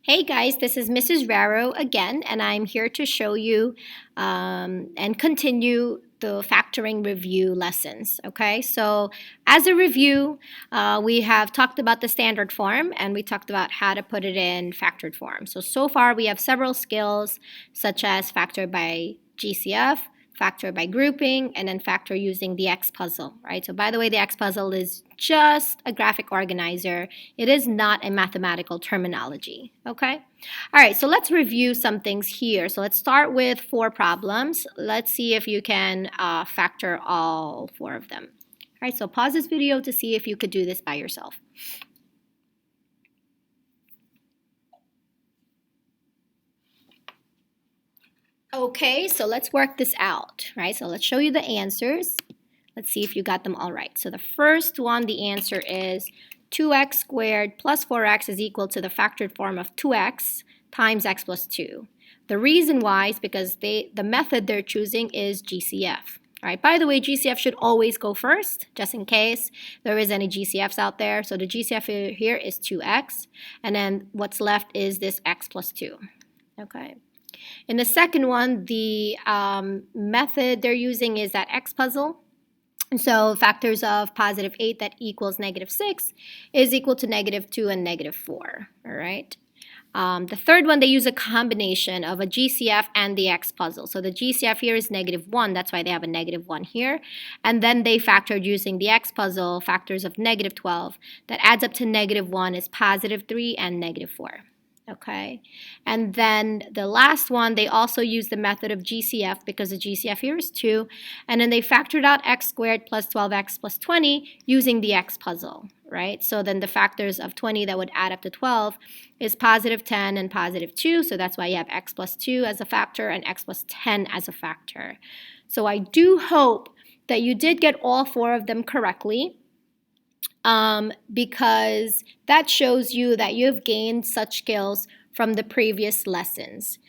Hey guys, this is Mrs. Raro again, and I'm here to show you and continue the factoring review lessons. Okay, so as a review, we have talked about the standard form and we talked about how to put it in factored form. So far we have several skills such as factor by GCF, factor by grouping, and then factor using the X puzzle, right? So by the way, the X puzzle is just a graphic organizer. It is not a mathematical terminology, okay? All right, so let's review some things here. So let's start with 4 problems. Let's see if you can factor all 4 of them. All right, so pause this video to see if you could do this by yourself. Okay, so let's work this out, right? So let's show you the answers. Let's see if you got them all right. So the first one, the answer is 2x squared plus 4x is equal to the factored form of 2x times x plus 2. The reason why is because the method they're choosing is GCF. All right, by the way, GCF should always go first, just in case there is any GCFs out there. So the GCF here is 2x, and then what's left is this x plus 2, okay? In the second one, the method they're using is that X puzzle. So factors of positive 8 that equals negative 6 is equal to negative 2 and negative 4, all right? The third one, they use a combination of a GCF and the X puzzle. So the GCF here is negative 1. That's why they have a negative 1 here. And then they factored using the X puzzle, factors of negative 12. That adds up to negative 1 is positive 3 and negative 4. Okay, and then the last one, they also use the method of GCF because the GCF here is 2, and then they factored out x squared plus 12x plus 20 using the X puzzle, right? So then the factors of 20 that would add up to 12 is positive 10 and positive 2, so that's why you have x plus 2 as a factor and x plus 10 as a factor. So I do hope that you did get all 4 of them correctly. Because that shows you that you've gained such skills from the previous lessons.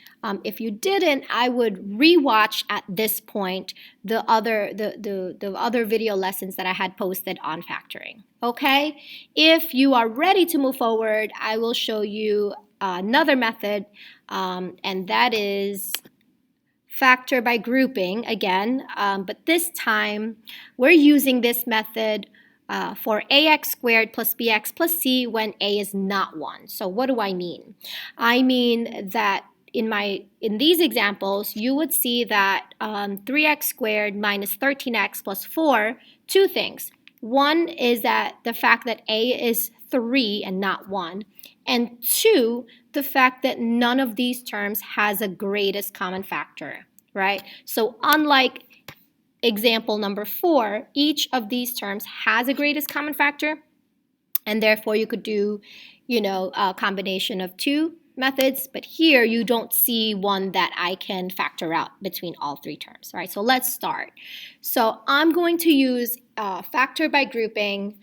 If you didn't, I would rewatch at this point the other video lessons that I had posted on factoring. Okay? If you are ready to move forward, I will show you another method, and that is factor by grouping again, but this time we're using this method for ax squared plus bx plus c when a is not 1. So what do I mean? I mean that in these examples, you would see that 3x squared minus 13x plus 4, 2 things. One is that the fact that a is 3 and not 1. And 2, the fact that none of these terms has a greatest common factor, right? So unlike example number 4, each of these terms has a greatest common factor, and therefore you could do, a combination of 2 methods, but here you don't see one that I can factor out between all 3 terms, right? So let's start. So I'm going to use factor by grouping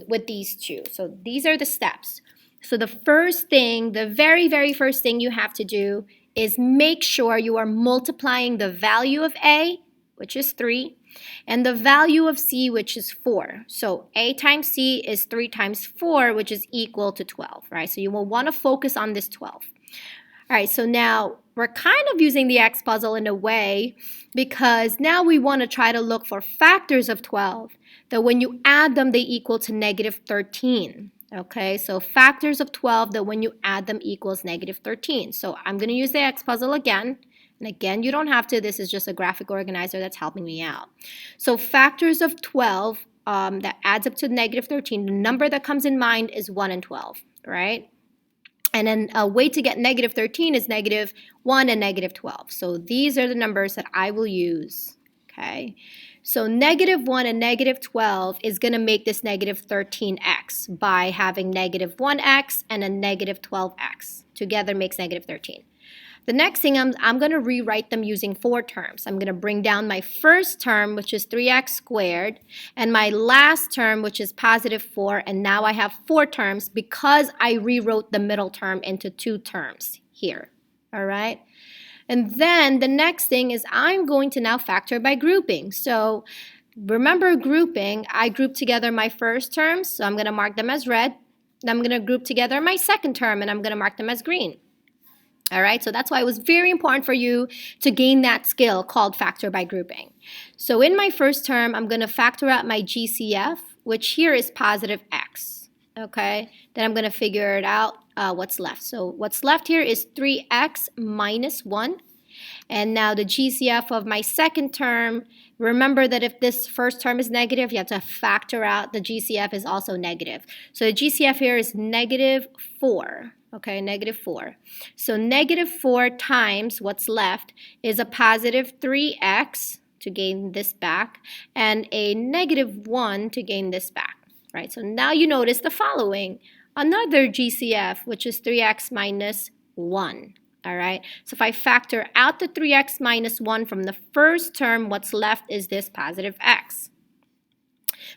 with these 2. So these are the steps. So the first thing, the very, very first thing you have to do is make sure you are multiplying the value of A, which is 3, and the value of C, which is 4. So A times C is 3 times 4, which is equal to 12, right? So you will want to focus on this 12. All right, so now we're kind of using the X puzzle in a way because now we want to try to look for factors of 12 that when you add them, they equal to negative 13. Okay, so factors of 12 that when you add them equals negative 13. So I'm going to use the X puzzle again. And again, you don't have to. This is just a graphic organizer that's helping me out. So factors of 12 that adds up to negative 13, the number that comes in mind is 1 and 12, right? And then a way to get negative 13 is negative 1 and negative 12. So these are the numbers that I will use, okay? So negative 1 and negative 12 is going to make this negative 13x by having negative 1x and a negative 12x. Together makes negative 13. The next thing, I'm going to rewrite them using 4 terms. I'm going to bring down my first term, which is 3x squared, and my last term, which is positive 4, and now I have 4 terms because I rewrote the middle term into 2 terms here, all right? And then the next thing is I'm going to now factor by grouping. So remember grouping, I grouped together my first terms, so I'm going to mark them as red. Then I'm going to group together my second term, and I'm going to mark them as green. All right, so that's why it was very important for you to gain that skill called factor by grouping. So in my first term, I'm going to factor out my GCF, which here is positive x. Okay, then I'm going to figure it out what's left. So what's left here is 3x minus 1. And now the GCF of my second term, remember that if this first term is negative, you have to factor out the GCF is also negative. So the GCF here is negative 4. Okay, negative 4. So negative 4 times what's left is a positive 3x to gain this back and a negative 1 to gain this back. Right, so now you notice the following. Another GCF, which is 3x minus 1. All right, so if I factor out the 3x minus 1 from the first term, what's left is this positive x.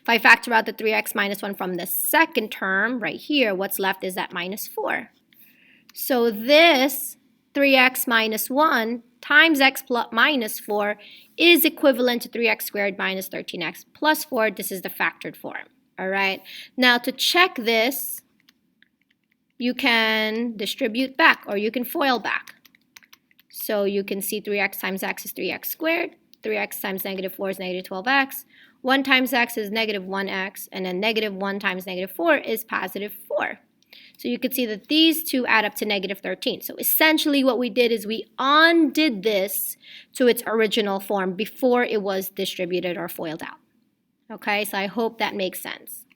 If I factor out the 3x minus 1 from the second term, right here, what's left is that minus 4. So this 3x minus 1 times x plus minus 4 is equivalent to 3x squared minus 13x plus 4. This is the factored form. All right, now to check this, you can distribute back or you can FOIL back. So you can see 3x times x is 3x squared, 3x times negative 4 is negative 12x, 1 times x is negative 1x, and then negative 1 times negative 4 is positive 4. So you can see that these two add up to negative 13. So essentially what we did is we undid this to its original form before it was distributed or FOILed out. Okay, so I hope that makes sense.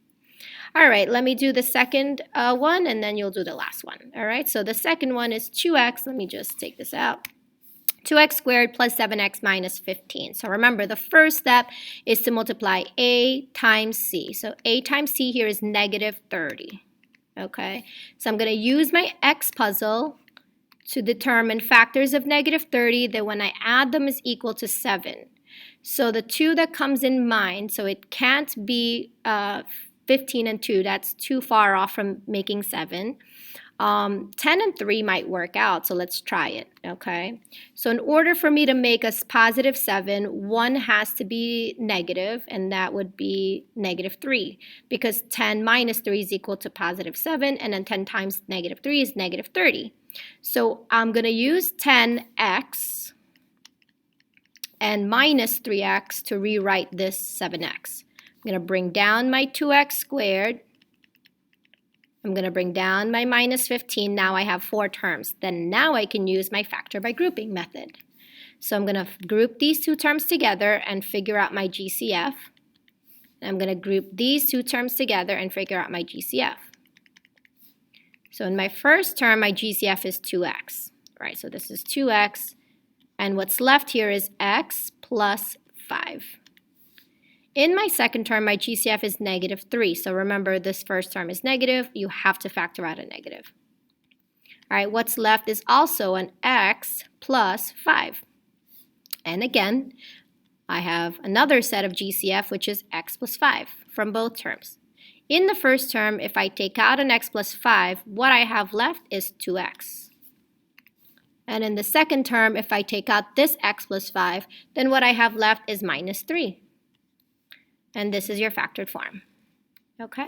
All right, let me do the second one, and then you'll do the last one. All right, so the second one is 2x. Let me just take this out. 2x squared plus 7x minus 15. So remember, the first step is to multiply a times c. So a times c here is negative 30. Okay, so I'm going to use my x puzzle to determine factors of negative 30 that when I add them is equal to 7. So the 2 that comes in mind, so it can't be 15 and 2, that's too far off from making 7. 10 and 3 might work out, so let's try it, okay? So in order for me to make a positive 7, 1 has to be negative, and that would be negative 3, because 10 minus 3 is equal to positive 7, and then 10 times negative 3 is negative 30. So I'm going to use 10x and minus 3x to rewrite this 7x. I'm going to bring down my 2x squared. I'm going to bring down my minus 15. Now I have 4 terms. Then now I can use my factor by grouping method. So I'm going to group these 2 terms together and figure out my GCF. I'm going to group these 2 terms together and figure out my GCF. So in my first term, my GCF is 2x. Right, so this is 2x. And what's left here is x plus 5. In my second term, my GCF is negative 3. So remember, this first term is negative. You have to factor out a negative. All right, what's left is also an x plus 5. And again, I have another set of GCF, which is x plus 5 from both terms. In the first term, if I take out an x plus 5, what I have left is 2x. And in the second term, if I take out this x plus 5, then what I have left is minus 3. And this is your factored form. Okay?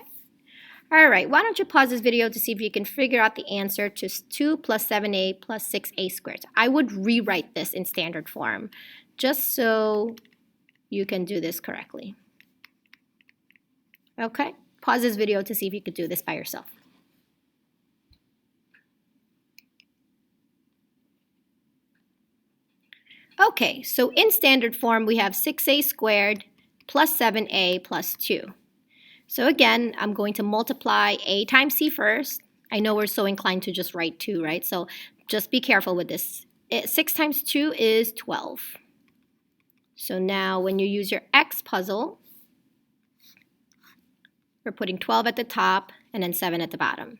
All right, why don't you pause this video to see if you can figure out the answer to 2 plus 7a plus 6a squared. I would rewrite this in standard form just so you can do this correctly. Okay? Pause this video to see if you could do this by yourself. Okay, so in standard form, we have 6a squared plus 7a plus 2. So again, I'm going to multiply a times c first. I know we're so inclined to just write 2, right? So just be careful with this. 6 times 2 is 12. So now when you use your x puzzle, we're putting 12 at the top and then 7 at the bottom.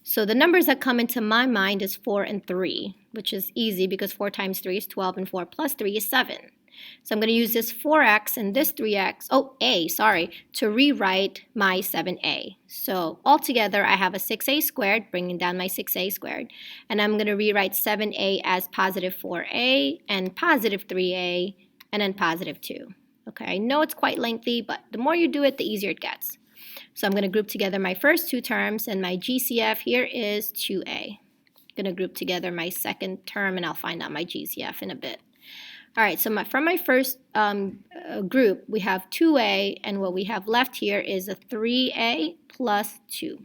So the numbers that come into my mind is 4 and 3, which is easy because 4 times 3 is 12 and 4 plus 3 is 7. So I'm going to use this 4x and this 3x, to rewrite my 7a. So altogether, I have a 6a squared, bringing down my 6a squared. And I'm going to rewrite 7a as positive 4a and positive 3a and then positive 2. Okay, I know it's quite lengthy, but the more you do it, the easier it gets. So I'm going to group together my first two terms, and my GCF here is 2a. I'm going to group together my second term, and I'll find out my GCF in a bit. All right, so from my first group, we have 2a, and what we have left here is a 3a plus 2.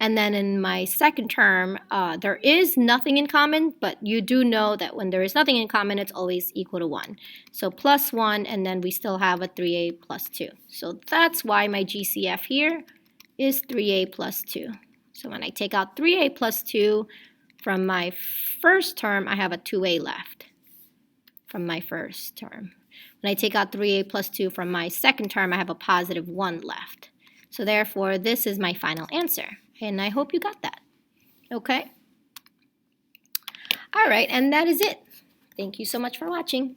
And then in my second term, there is nothing in common, but you do know that when there is nothing in common, it's always equal to 1. So plus 1, and then we still have a 3a plus 2. So that's why my GCF here is 3a plus 2. So when I take out 3a plus 2 from my first term, I have a 2a left from my first term. When I take out 3a plus 2 from my second term, I have a positive 1 left. So therefore, this is my final answer. And I hope you got that. Okay? All right, and that is it. Thank you so much for watching.